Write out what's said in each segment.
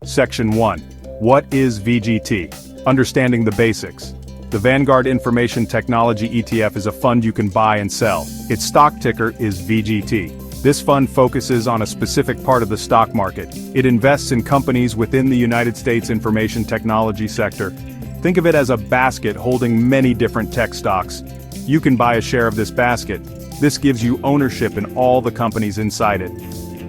Section 1. What is VGT? Understanding the basics. The Vanguard Information Technology ETF is a fund you can buy and sell. Its stock ticker is VGT. This fund focuses on a specific part of the stock market. It invests in companies within the United States information technology sector. Think of it as a basket holding many different tech stocks. You can buy a share of this basket. This gives you ownership in all the companies inside it.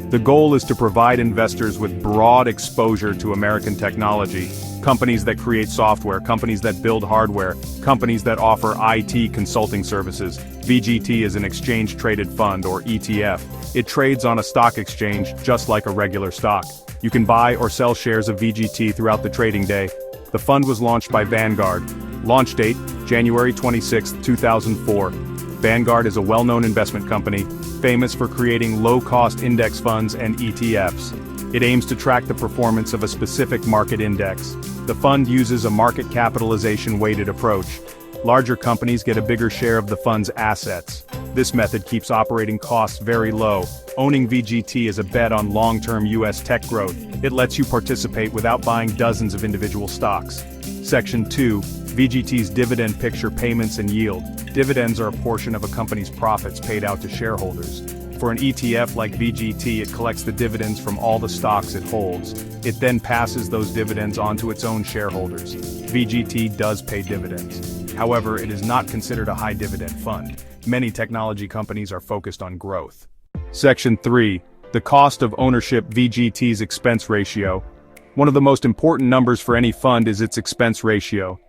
The goal is to provide investors with broad exposure to American technology, companies that create software, companies that build hardware, companies that offer IT consulting services. VGT is an exchange-traded fund, or ETF. It trades on a stock exchange just like a regular stock. You can buy or sell shares of VGT throughout the trading day. The fund was launched by Vanguard. Launch date, January 26, 2004. Vanguard is a well-known investment company, famous for creating low-cost index funds and ETFs. It aims to track the performance of a specific market index. The fund uses a market capitalization-weighted approach. Larger companies get a bigger share of the fund's assets. This method keeps operating costs very low. Owning VGT is a bet on long-term US tech growth. It lets you participate without buying dozens of individual stocks. Section 2. VGT's dividend picture, payments and yield. Dividends are a portion of a company's profits paid out to shareholders. For an ETF like VGT, it collects the dividends from all the stocks it holds. It then passes those dividends on to its own shareholders. VGT does pay dividends. However, it is not considered a high dividend fund. Many technology companies are focused on growth. Section 3. The cost of ownership. VGT's expense ratio. One of the most important numbers for any fund is its expense ratio.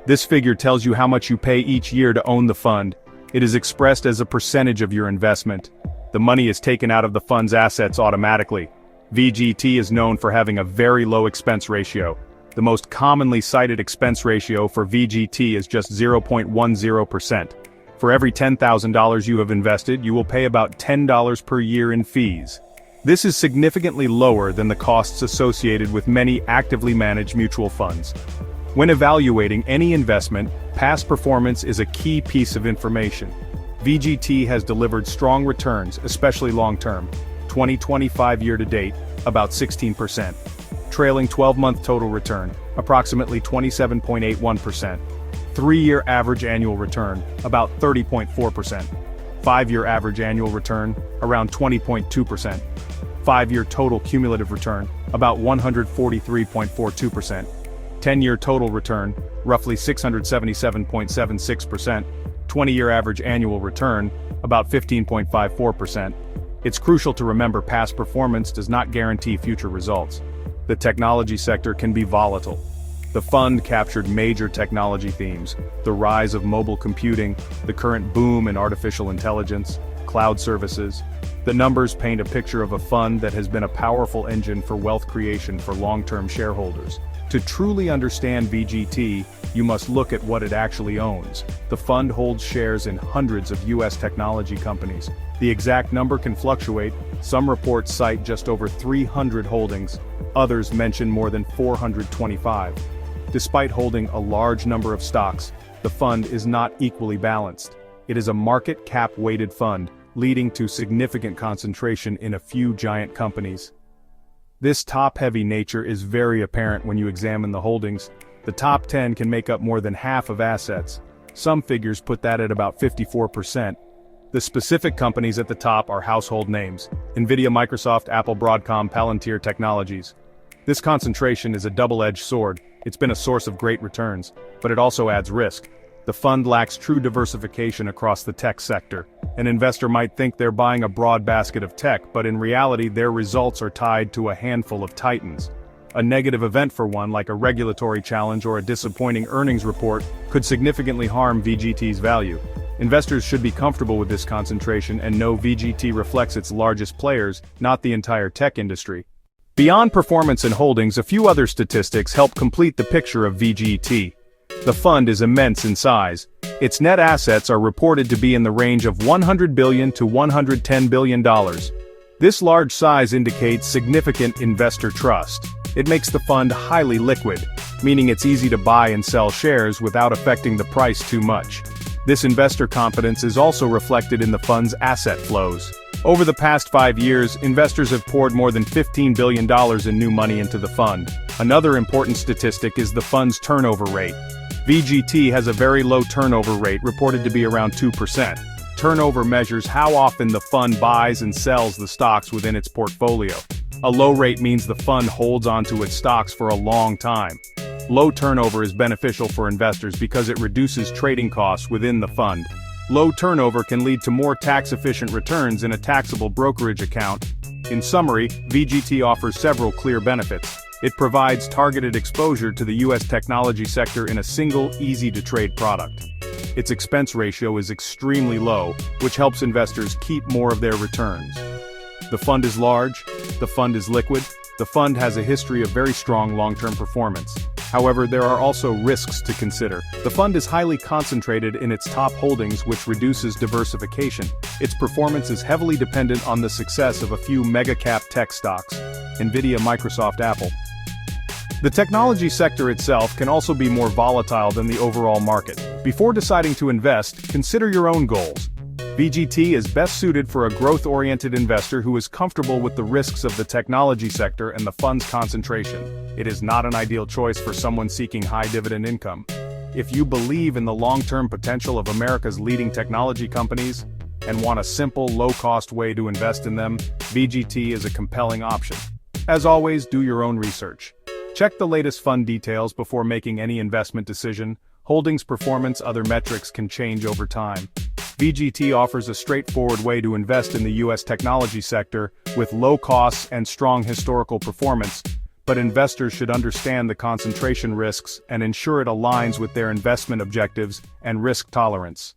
This figure tells you how much you pay each year to own the fund. It is expressed as a percentage of your investment. The money is taken out of the fund's assets automatically. VGT is known for having a very low expense ratio. The most commonly cited expense ratio for VGT is just 0.10%. For every $10,000 you have invested, you will pay about $10 per year in fees. This is significantly lower than the costs associated with many actively managed mutual funds. When evaluating any investment, past performance is a key piece of information. VGT has delivered strong returns, especially long-term. 2025 year-to-date, about 16%. Trailing 12-month total return, approximately 27.81%. 3-year average annual return, about 30.4%. 5-year average annual return, around 20.2%. 5-year total cumulative return, about 143.42%. 10-year total return, roughly 677.76%. 20-year average annual return, about 15.54%. It's crucial to remember past performance does not guarantee future results. The technology sector can be volatile. The fund captured major technology themes: the rise of mobile computing, the current boom in artificial intelligence, cloud services. The numbers paint a picture of a fund that has been a powerful engine for wealth creation for long-term shareholders. To truly understand VGT, you must look at what it actually owns. The fund holds shares in hundreds of US technology companies. The exact number can fluctuate. Some reports cite just over 300 holdings. Others mention more than 425. Despite holding a large number of stocks, the fund is not equally balanced. It is a market cap-weighted fund, leading to significant concentration in a few giant companies. This top-heavy nature is very apparent when you examine the holdings. The top 10 can make up more than half of assets. Some figures put that at about 54%. The specific companies at the top are household names: NVIDIA, Microsoft, Apple, Broadcom, Palantir Technologies. This concentration is a double-edged sword. It's been a source of great returns, but it also adds risk. The fund lacks true diversification across the tech sector. An investor might think they're buying a broad basket of tech, but in reality their results are tied to a handful of titans. A negative event for one, like a regulatory challenge or a disappointing earnings report, could significantly harm VGT's value. Investors should be comfortable with this concentration and know VGT reflects its largest players, not the entire tech industry. Beyond performance and holdings, a few other statistics help complete the picture of VGT. The fund is immense in size. Its net assets are reported to be in the range of $100 billion to $110 billion. This large size indicates significant investor trust. It makes the fund highly liquid, meaning it's easy to buy and sell shares without affecting the price too much. This investor confidence is also reflected in the fund's asset flows. Over the past 5 years, investors have poured more than $15 billion in new money into the fund. Another important statistic is the fund's turnover rate. VGT has a very low turnover rate, reported to be around 2%. Turnover measures how often the fund buys and sells the stocks within its portfolio. A low rate means the fund holds onto its stocks for a long time. Low turnover is beneficial for investors because it reduces trading costs within the fund. Low turnover can lead to more tax-efficient returns in a taxable brokerage account. In summary, VGT offers several clear benefits. It provides targeted exposure to the U.S. technology sector in a single, easy-to-trade product. Its expense ratio is extremely low, which helps investors keep more of their returns. The fund is large, the fund is liquid, the fund has a history of very strong long-term performance. However, there are also risks to consider. The fund is highly concentrated in its top holdings, which reduces diversification. Its performance is heavily dependent on the success of a few mega-cap tech stocks: NVIDIA, Microsoft, Apple. The technology sector itself can also be more volatile than the overall market. Before deciding to invest, consider your own goals. VGT is best suited for a growth-oriented investor who is comfortable with the risks of the technology sector and the fund's concentration. It is not an ideal choice for someone seeking high dividend income. If you believe in the long-term potential of America's leading technology companies and want a simple, low-cost way to invest in them, VGT is a compelling option. As always, do your own research. Check the latest fund details before making any investment decision. Holdings performance, other metrics can change over time. VGT offers a straightforward way to invest in the U.S. technology sector, with low costs and strong historical performance, but investors should understand the concentration risks and ensure it aligns with their investment objectives and risk tolerance.